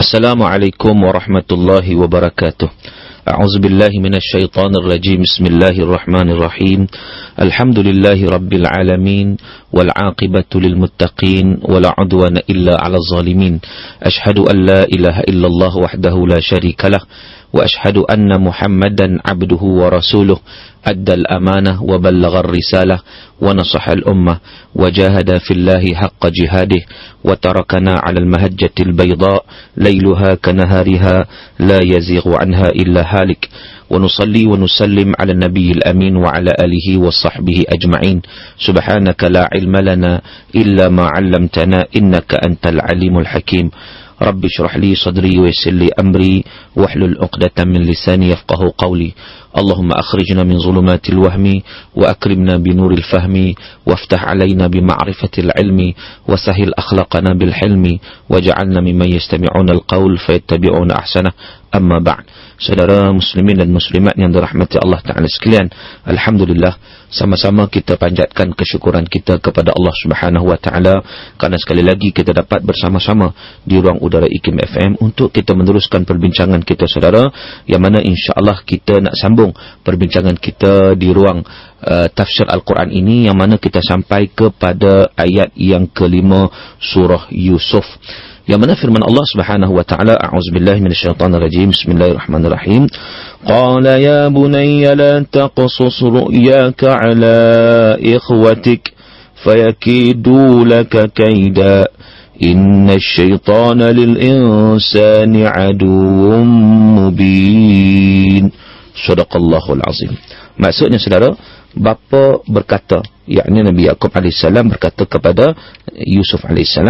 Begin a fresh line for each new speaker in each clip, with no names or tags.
Assalamualaikum warahmatullahi wabarakatuh. A'udzu billahi minasyaitonir rajim. Bismillahirrahmanirrahim. Alhamdulillahi rabbil alamin wal 'aqibatu lil muttaqin wala 'udwana illa 'alal zalimin. Asyhadu an la ilaha illallah wahdahu la syarikalah wa asyhadu anna Muhammadan 'abduhu wa rasuluh. Addal amanah wa ballaghar risalah wa nasahal ummah wa jahada fillahi haqqa jihadih wa tarakana 'alal mahajjatil bayda lailuha kanahariha la yazighu 'anha illa halik wa nusalli wa nusallim 'ala nabiyil amin wa 'ala alihi wa sahbihi ajma'in. Subhanaka la 'ilma lana illa ma 'allamtana innaka antal alimul hakim. Rabbi shrah li sadri wa yassir li amri wahlul 'uqdatam min lisani yafqahu qawli. Allahumma akhrijna min zulumatil wahmi wa akrimna bi nuril fahmi waftah alaina bi ma'rifatil ilmi wa sahil akhlaqana bil hilmi waj'alna mimman yastami'una al-qaul fayattabi'una ahsana. Amma ba'd. Saudara muslimin dan muslimat yang dirahmati Allah Ta'ala sekalian, alhamdulillah, sama-sama kita panjatkan kesyukuran kita kepada Allah Subhanahu wa Ta'ala kerana sekali lagi kita dapat bersama-sama di ruang udara IKIM FM untuk kita meneruskan perbincangan kita, saudara, yang mana insya-Allah kita nak sambung perbincangan kita di ruang tafsir Al-Quran ini, yang mana kita sampai kepada ayat yang kelima surah Yusuf, yang mana firman Allah Subhanahu wa Ta'ala, a'udzubillahi minasyaitonir rajim, bismillahirrahmanirrahim. Qala ya bunayya la taqsus ru'yaka 'ala ikhwatik fayakidu laka kaida innash syaitana lil insani 'aduwwun mubin. Shadaqallahul azim. Maksudnya, saudara, bapa berkata, yakni Nabi Yaqub AS berkata kepada Yusuf AS,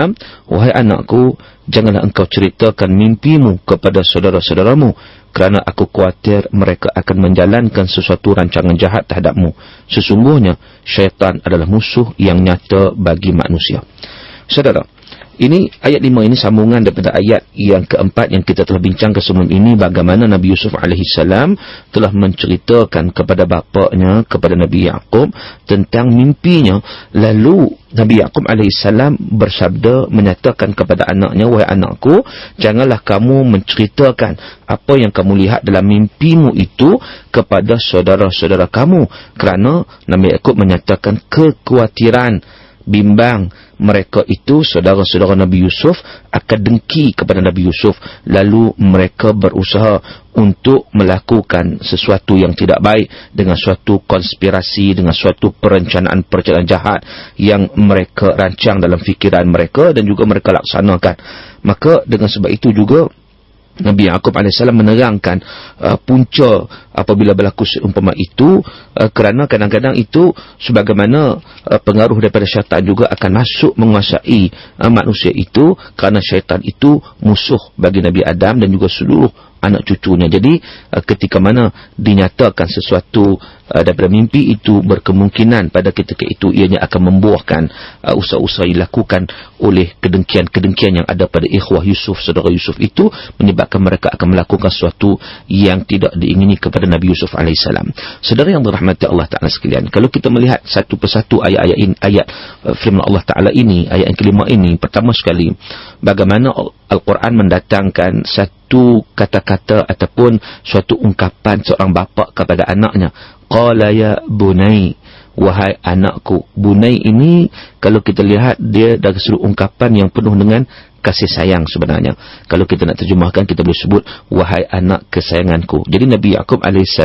wahai anakku, janganlah engkau ceritakan mimpimu kepada saudara-saudaramu, kerana aku khawatir mereka akan menjalankan sesuatu rancangan jahat terhadapmu. Sesungguhnya syaitan adalah musuh yang nyata bagi manusia. Saudara, ini ayat 5 ini sambungan daripada ayat yang keempat yang kita telah bincangkan sebelum ini, bagaimana Nabi Yusuf AS telah menceritakan kepada bapaknya, kepada Nabi Yaqub, tentang mimpinya. Lalu Nabi Yaqub AS bersabda, menyatakan kepada anaknya, wahai anakku, janganlah kamu menceritakan apa yang kamu lihat dalam mimpimu itu kepada saudara-saudara kamu, kerana Nabi Yaqub menyatakan kekhawatiran, bimbang mereka itu, saudara-saudara Nabi Yusuf, akan dengki kepada Nabi Yusuf, lalu mereka berusaha untuk melakukan sesuatu yang tidak baik dengan suatu konspirasi, dengan suatu perencanaan jahat yang mereka rancang dalam fikiran mereka dan juga mereka laksanakan. Maka dengan sebab itu juga Nabi Yaqub AS menerangkan punca apabila berlaku seumpama itu, kerana kadang-kadang itu sebagaimana pengaruh daripada syaitan juga akan masuk menguasai manusia itu, kerana syaitan itu musuh bagi Nabi Adam dan juga seluruh anak cucunya. Jadi ketika mana dinyatakan sesuatu daripada mimpi itu, berkemungkinan pada ketika itu ianya akan membuahkan usaha-usaha dilakukan oleh kedengkian-kedengkian yang ada pada ikhwah Yusuf, saudara Yusuf itu, menyebabkan mereka akan melakukan sesuatu yang tidak diingini kepada Nabi Yusuf AS. Saudara yang dirahmati Allah Ta'ala sekalian, kalau kita melihat satu persatu ayat-ayat ini, ayat firman Allah Ta'ala ini, ayat yang kelima ini, pertama sekali, bagaimana Al-Quran mendatangkan satu kata-kata ataupun suatu ungkapan seorang bapa kepada anaknya. Qala ya bunai, wahai anakku. Bunai ini kalau kita lihat dia dari seluruh ungkapan yang penuh dengan kasih sayang sebenarnya. Kalau kita nak terjemahkan, kita boleh sebut wahai anak kesayanganku. Jadi Nabi Yaqub AS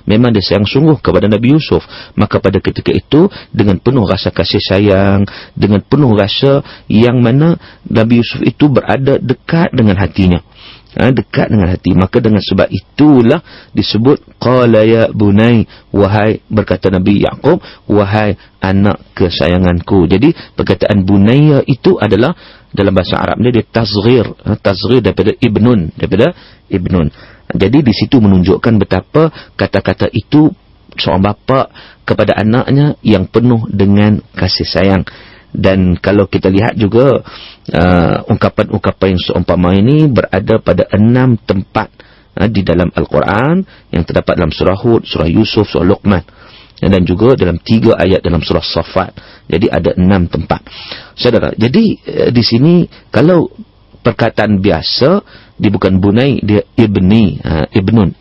memang dia sayang sungguh kepada Nabi Yusuf. Maka pada ketika itu, dengan penuh rasa kasih sayang, dengan penuh rasa yang mana Nabi Yusuf itu berada dekat dengan hatinya, dekat dengan hati. Maka dengan sebab itulah disebut qala ya bunai, wahai, berkata Nabi Yaqub, wahai anak kesayanganku. Jadi perkataan bunaya itu adalah dalam bahasa Arab dia tasghir daripada ibnun, Jadi di situ menunjukkan betapa kata-kata itu seorang bapa kepada anaknya yang penuh dengan kasih sayang. Dan kalau kita lihat juga ungkapan-ungkapan yang seumpama ini berada pada 6 tempat di dalam Al-Quran, yang terdapat dalam surah Hud, surah Yusuf, surah Luqman, dan juga dalam 3 ayat dalam surah Safat. Jadi ada 6 tempat, saudara. Jadi di sini kalau perkataan biasa, dia bukan bunai, dia ibni,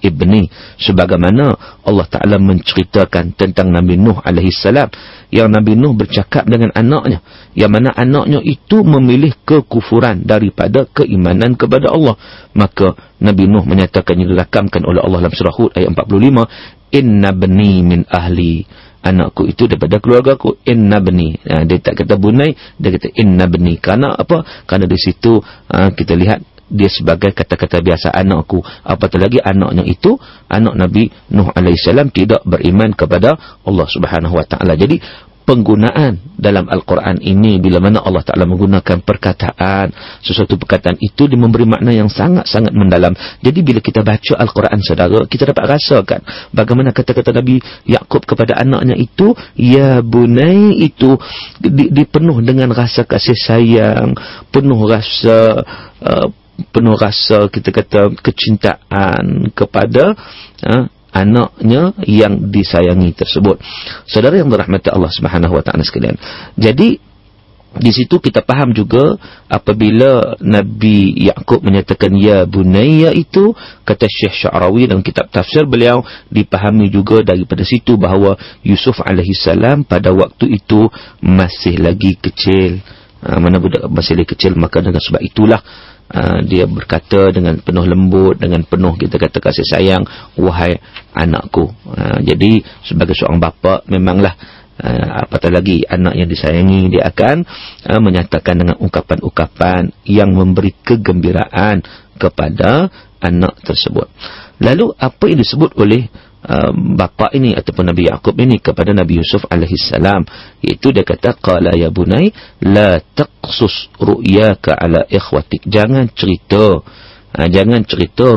ibni, sebagaimana Allah Ta'ala menceritakan tentang Nabi Nuh alaihi salam, yang Nabi Nuh bercakap dengan anaknya, yang mana anaknya itu memilih kekufuran daripada keimanan kepada Allah. Maka Nabi Nuh menyatakan, yang dirakamkan oleh Allah dalam surah Hud ayat 45, inna bani min ahli, anakku itu daripada keluarga aku. Inna bani, dia tak kata bunai, dia kata inna bani. Kerana apa? Kerana di situ kita lihat dia sebagai kata-kata biasa, anakku. Apatah lagi anaknya itu anak Nabi Nuh alaihissalam tidak beriman kepada Allah Subhanahu wa taala. Jadi penggunaan dalam Al-Quran ini, bila mana Allah Ta'ala menggunakan perkataan, sesuatu perkataan itu dia memberi makna yang sangat-sangat mendalam. Jadi bila kita baca Al-Quran, saudara, kita dapat rasakan bagaimana kata-kata Nabi Yaqub kepada anaknya itu, ya bunai, itu dipenuh dengan rasa kasih sayang, penuh rasa kita kata kecintaan kepada anaknya yang disayangi tersebut. Saudara yang dirahmati Allah Subhanahu wa taala sekalian. Jadi di situ kita faham juga apabila Nabi Yaqub menyatakan ya bunayya, itu kata Syekh Sya'rawi dalam kitab tafsir beliau, dipahami juga daripada situ bahawa Yusuf alaihi salam pada waktu itu masih lagi kecil. Mana budak masih lagi kecil, maka dengan sebab itulah dia berkata dengan penuh lembut, dengan penuh kita kata kasih sayang, wahai anakku. Jadi sebagai seorang bapa, memanglah apatah lagi anak yang disayangi, dia akan menyatakan dengan ungkapan-ungkapan yang memberi kegembiraan kepada anak tersebut. Lalu apa yang disebut oleh bapa ini ataupun Nabi Yaqub ini kepada Nabi Yusuf alaihi salam, iaitu dia kata, qala ya bunai la taqsus ru'yaka ala ikhwatik, jangan cerita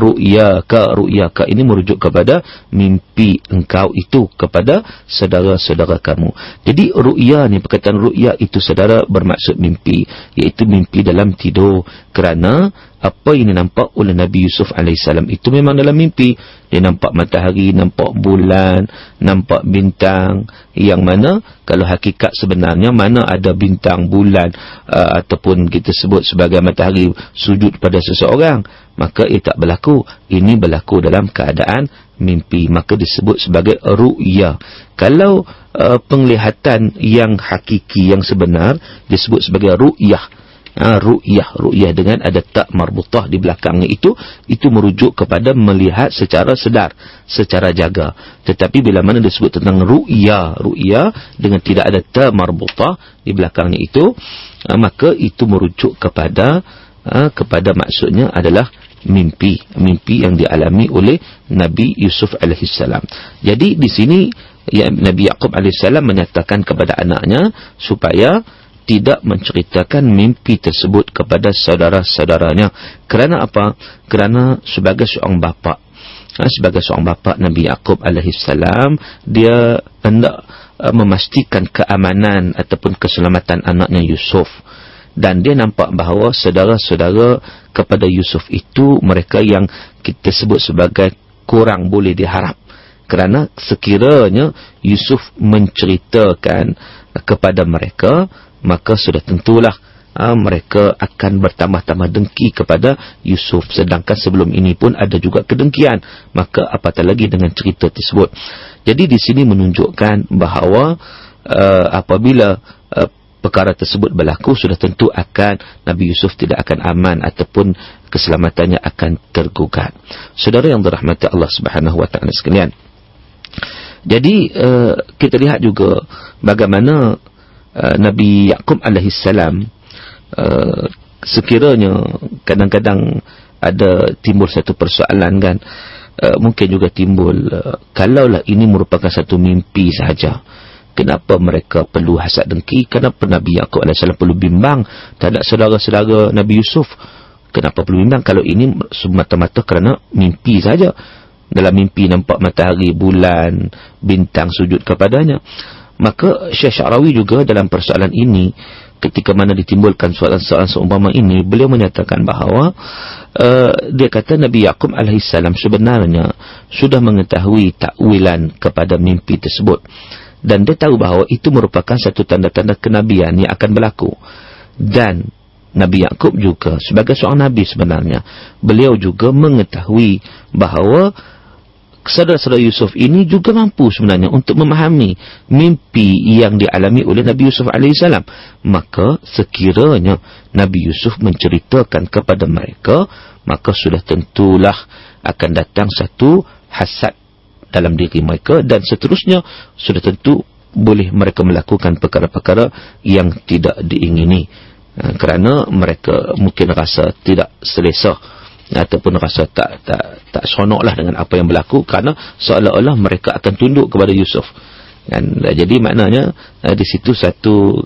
ru'yaka ini merujuk kepada mimpi engkau itu kepada saudara-saudara kamu. Jadi ru'ya ni, perkataan ru'ya itu saudara bermaksud mimpi, iaitu mimpi dalam tidur. Kerana apa yang nampak oleh Nabi Yusuf alaihissalam itu memang dalam mimpi. Dia nampak matahari, nampak bulan, nampak bintang, yang mana kalau hakikat sebenarnya mana ada bintang, bulan ataupun kita sebut sebagai matahari sujud pada seseorang, maka ia tak berlaku. Ini berlaku dalam keadaan mimpi, maka disebut sebagai ru'ya. Kalau penglihatan yang hakiki, yang sebenar, disebut sebagai ru'yah. Ru'yah dengan ada tak marbutah di belakangnya, itu merujuk kepada melihat secara sedar, secara jaga. Tetapi bila mana disebut tentang ru'ya dengan tidak ada tak marbutah di belakangnya itu, maka itu merujuk kepada maksudnya adalah mimpi yang dialami oleh Nabi Yusuf alaihissalam. Jadi di sini Nabi Yaqub alaihissalam menyatakan kepada anaknya supaya tidak menceritakan mimpi tersebut kepada saudara-saudaranya. Kerana apa? Kerana sebagai seorang bapa, Nabi Yaqub alaihissalam, dia hendak memastikan keamanan ataupun keselamatan anaknya Yusuf. Dan dia nampak bahawa saudara-saudara kepada Yusuf itu mereka yang kita sebut sebagai kurang boleh diharap. Kerana sekiranya Yusuf menceritakan kepada mereka, maka sudah tentulah mereka akan bertambah-tambah dengki kepada Yusuf. Sedangkan sebelum ini pun ada juga kedengkian, maka apatah lagi dengan cerita tersebut. Jadi di sini menunjukkan bahawa apabila perkara tersebut berlaku, sudah tentu akan Nabi Yusuf tidak akan aman ataupun keselamatannya akan tergugat. Saudara yang dirahmati Allah Subhanahu wa taala sekalian. Jadi kita lihat juga bagaimana Nabi Yaqub alaihissalam, sekiranya kadang-kadang ada timbul satu persoalan kan, mungkin juga timbul kalaulah ini merupakan satu mimpi sahaja, kenapa mereka perlu hasad dengki? Kenapa Nabi Yaqub alaihissalam perlu bimbang terhadap saudara-saudara Nabi Yusuf? Kenapa perlu bimbang kalau ini semata-mata kerana mimpi saja? Dalam mimpi nampak matahari, bulan, bintang sujud kepadanya. Maka Syekh Sya'rawi juga dalam persoalan ini, ketika mana ditimbulkan soalan-soalan seumpama ini, beliau menyatakan bahawa dia kata Nabi Yaqub alaihissalam sebenarnya sudah mengetahui takwilan kepada mimpi tersebut, dan dia tahu bahawa itu merupakan satu tanda-tanda kenabian yang akan berlaku. Dan Nabi Yaqub juga sebagai seorang Nabi sebenarnya, beliau juga mengetahui bahawa saudara-saudara Yusuf ini juga mampu sebenarnya untuk memahami mimpi yang dialami oleh Nabi Yusuf alaihissalam. Maka sekiranya Nabi Yusuf menceritakan kepada mereka, maka sudah tentulah akan datang satu hasad dalam diri mereka, dan seterusnya sudah tentu boleh mereka melakukan perkara-perkara yang tidak diingini, kerana mereka mungkin rasa tidak selesa ataupun rasa tak seronoklah dengan apa yang berlaku, kerana seolah-olah mereka akan tunduk kepada Yusuf. Dan jadi maknanya di situ satu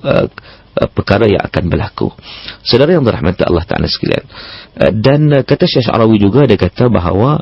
perkara yang akan berlaku. Saudara yang dirahmati Allah Ta'ala sekalian, dan kata Syekh Sya'rawi juga, dia kata bahawa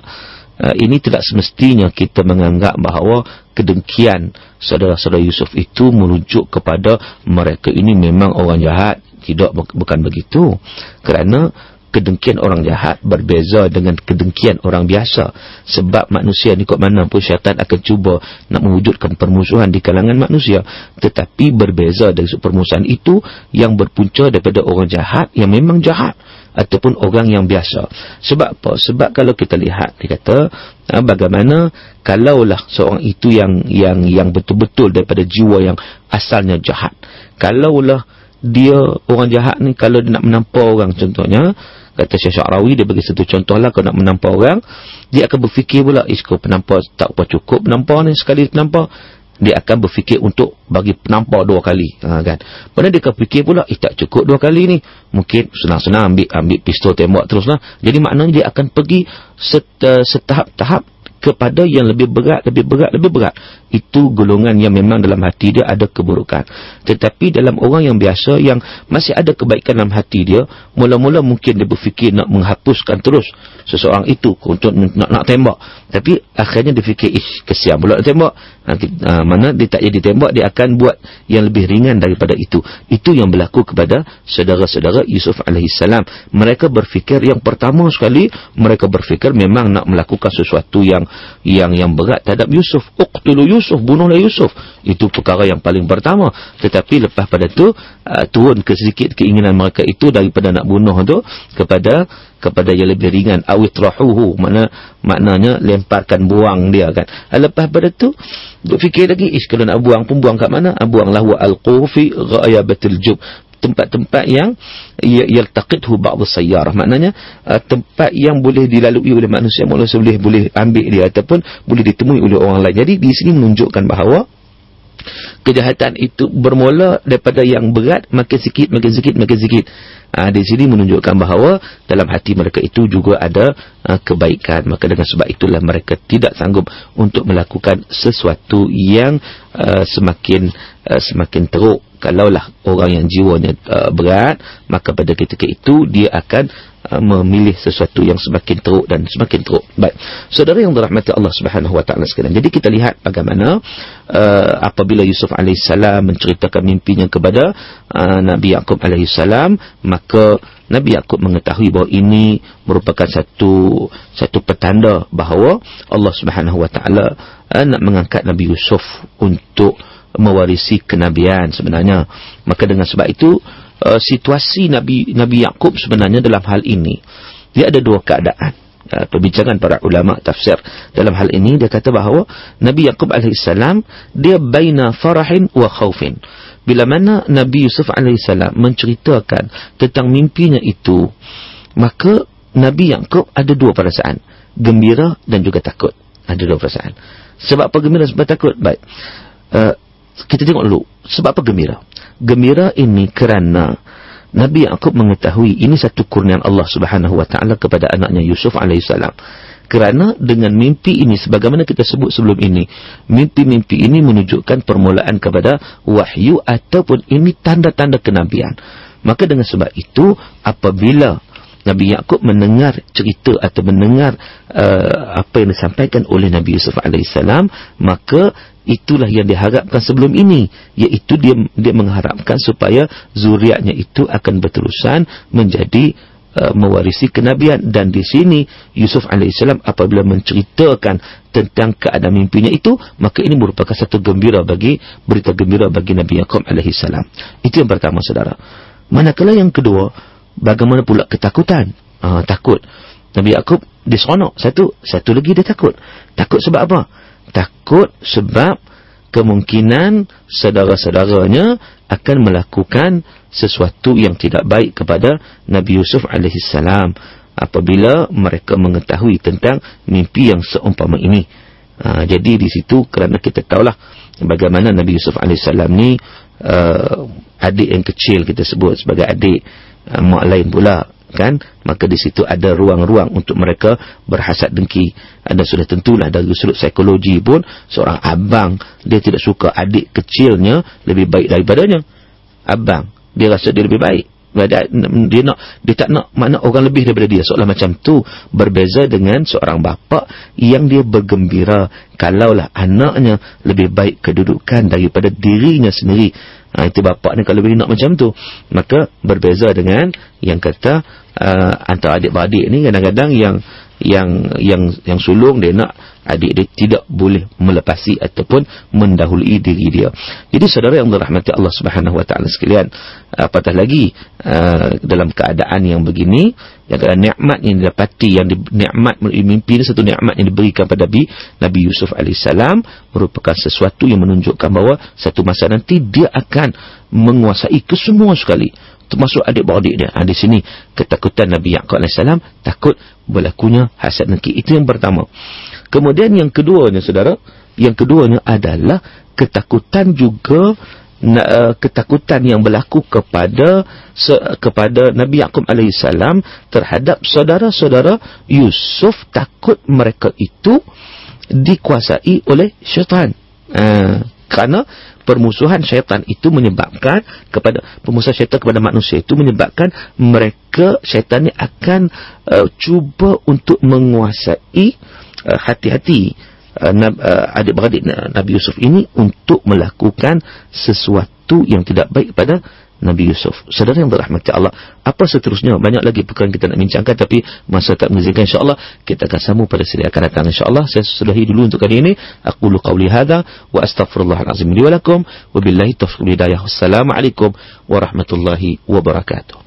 ini tidak semestinya kita menganggap bahawa kedengkian saudara-saudara Yusuf itu merujuk kepada mereka ini memang orang jahat. Tidak, bukan begitu. Kerana kedengkian orang jahat berbeza dengan kedengkian orang biasa. Sebab manusia ni kot mana pun syaitan akan cuba nak mewujudkan permusuhan di kalangan manusia. Tetapi berbeza dari permusuhan itu yang berpunca daripada orang jahat yang memang jahat, ataupun orang yang biasa. Sebab apa? Sebab kalau kita lihat, dia kata bagaimana kalaulah seorang itu yang betul-betul daripada jiwa yang asalnya jahat, kalaulah dia orang jahat ni, kalau dia nak menampar orang, contohnya kata Syekh Sya'rawi, dia bagi satu contoh lah, kalau nak menampar orang, dia akan berfikir pula, kau penampar tak apa cukup penampar ni, sekali penampar, dia akan berfikir untuk bagi penampar 2 kali, kan. Padahal dia akan fikir pula, tak cukup 2 kali ni, mungkin senang-senang ambil pistol tembak teruslah. Jadi maknanya dia akan pergi setahap-tahap kepada yang lebih berat. Itu golongan yang memang dalam hati dia ada keburukan. Tetapi dalam orang yang biasa, yang masih ada kebaikan dalam hati dia, mula-mula mungkin dia berfikir nak menghapuskan terus seseorang itu untuk nak tembak. Tapi akhirnya dia fikir, kesian pula nak tembak. Mana dia tak jadi tembak, dia akan buat yang lebih ringan daripada itu. Itu yang berlaku kepada saudara-saudara Yusuf alaihissalam. Mereka berfikir, yang pertama sekali, mereka berfikir memang nak melakukan sesuatu yang berat terhadap Yusuf. Uqtulu Yusuf, bunuhlah Yusuf. Itu perkara yang paling pertama. Tetapi lepas pada tu turun ke sedikit keinginan mereka itu daripada nak bunuh tu kepada yang lebih ringan. Awitrahuhu, maknanya lemparkan, buang dia, kan. Lepas pada tu fikir lagi, kalau nak buang pun buang kat mana? Buanglah wa alquhu fi ghayabatil jub, tempat-tempat yang yaltaqithu ba'd as-sayyarah, maknanya tempat yang boleh dilalui oleh manusia, boleh ambil dia ataupun boleh ditemui oleh orang lain. Jadi di sini menunjukkan bahawa kejahatan itu bermula daripada yang berat, makin sikit. Di sini menunjukkan bahawa dalam hati mereka itu juga ada kebaikan. Maka dengan sebab itulah mereka tidak sanggup untuk melakukan sesuatu yang semakin teruk. Kalaulah orang yang jiwanya berat, maka pada ketika itu dia akan memilih sesuatu yang semakin teruk dan semakin teruk. Baik, saudara yang dirahmati Allah Subhanahu wa taala sekalian. Jadi kita lihat bagaimana apabila Yusuf alaihissalam menceritakan mimpinya kepada Nabi Yaqub alaihissalam, maka Nabi Yaqub mengetahui bahawa ini merupakan satu petanda bahawa Allah Subhanahu wa taala nak mengangkat Nabi Yusuf untuk mewarisi kenabian sebenarnya. Maka dengan sebab itu situasi Nabi Yaqub sebenarnya dalam hal ini, dia ada 2 keadaan. Perbincangan para ulama tafsir dalam hal ini, dia kata bahawa Nabi Yaqub alaihissalam dia baina farahin wa khaufin. Bila mana Nabi Yusuf alaihissalam menceritakan tentang mimpinya itu, maka Nabi Yaqub ada 2 perasaan, gembira dan juga takut. Ada 2 perasaan. Sebab apa gembira, sebab takut? Baik, kita tengok dulu sebab apa gembira. Gembira ini kerana Nabi Yaqub mengetahui ini satu kurnian Allah Subhanahu wa taala kepada anaknya Yusuf alaihissalam. Kerana dengan mimpi ini, sebagaimana kita sebut sebelum ini, mimpi-mimpi ini menunjukkan permulaan kepada wahyu ataupun ini tanda-tanda kenabian. Maka dengan sebab itu, apabila Nabi Yaqub mendengar cerita atau mendengar apa yang disampaikan oleh Nabi Yusuf alaihissalam, maka itulah yang diharapkan sebelum ini, iaitu dia mengharapkan supaya zuriatnya itu akan berterusan menjadi mewarisi kenabian. Dan di sini Yusuf alaihissalam apabila menceritakan tentang keadaan mimpinya itu, maka ini merupakan satu berita gembira bagi Nabi Yaqub alaihissalam. Itu yang pertama, saudara. Manakala yang kedua, bagaimana pula ketakutan? Takut. Nabi Yaqub dia seronok. Satu lagi dia takut. Takut sebab apa? Takut sebab kemungkinan saudara-saudaranya akan melakukan sesuatu yang tidak baik kepada Nabi Yusuf alaihissalam apabila mereka mengetahui tentang mimpi yang seumpama ini. Jadi di situ kerana kita tahulah bagaimana Nabi Yusuf alaihissalam ni adik yang kecil, kita sebut sebagai adik mak lain pula, kan, maka di situ ada ruang-ruang untuk mereka berhasad dengki. Ada sudah tentulah dari sudut psikologi pun seorang abang dia tidak suka adik kecilnya lebih baik daripadanya. Abang dia rasa dia lebih baik, dia tak nak mana orang lebih daripada dia, seolah macam tu. Berbeza dengan seorang bapa yang dia bergembira kalaulah anaknya lebih baik kedudukan daripada dirinya sendiri. Itu bapa ni kalau dia nak macam tu. Maka berbeza dengan yang kata antara adik-beradik ni, kadang-kadang yang sulung dia nak adik dia tidak boleh melepasi ataupun mendahului diri dia. Jadi saudara yang dirahmati Allah Subhanahu wa taala sekalian, apatah lagi dalam keadaan yang begini, yang adalah nikmat yang didapati, nikmat mimpi ini satu nikmat yang diberikan pada Nabi Yusuf alaihissalam, merupakan sesuatu yang menunjukkan bahawa satu masa nanti dia akan menguasai kesemua sekali, termasuk adik-beradik dia. Di sini ketakutan Nabi Yaqub alaihissalam, takut berlakunya hasad dengki. Itu yang pertama. Kemudian yang keduanya saudara, yang keduanya adalah ketakutan juga, ketakutan yang berlaku kepada Nabi Yaqub alaihissalam terhadap saudara-saudara Yusuf. Takut mereka itu dikuasai oleh syaitan. Kerana permusuhan syaitan itu menyebabkan permusuhan syaitan kepada manusia itu menyebabkan mereka, syaitan ni akan cuba untuk menguasai hati-hati adik-beradik Nabi Yusuf ini untuk melakukan sesuatu yang tidak baik pada Nabi Yusuf. Saudara yang dirahmati Allah, apa seterusnya? Banyak lagi perkara kita nak bincangkan, tapi masa tak mengizinkan. InsyaAllah kita akan sambung pada siri akan datang. InsyaAllah saya sudahi dulu untuk kali ini. Aqulu qawli hadha wa astaghfirullahalazim li wa lakum wa billahi taufiq wal hidayah. Wassalamualaikum warahmatullahi wabarakatuh.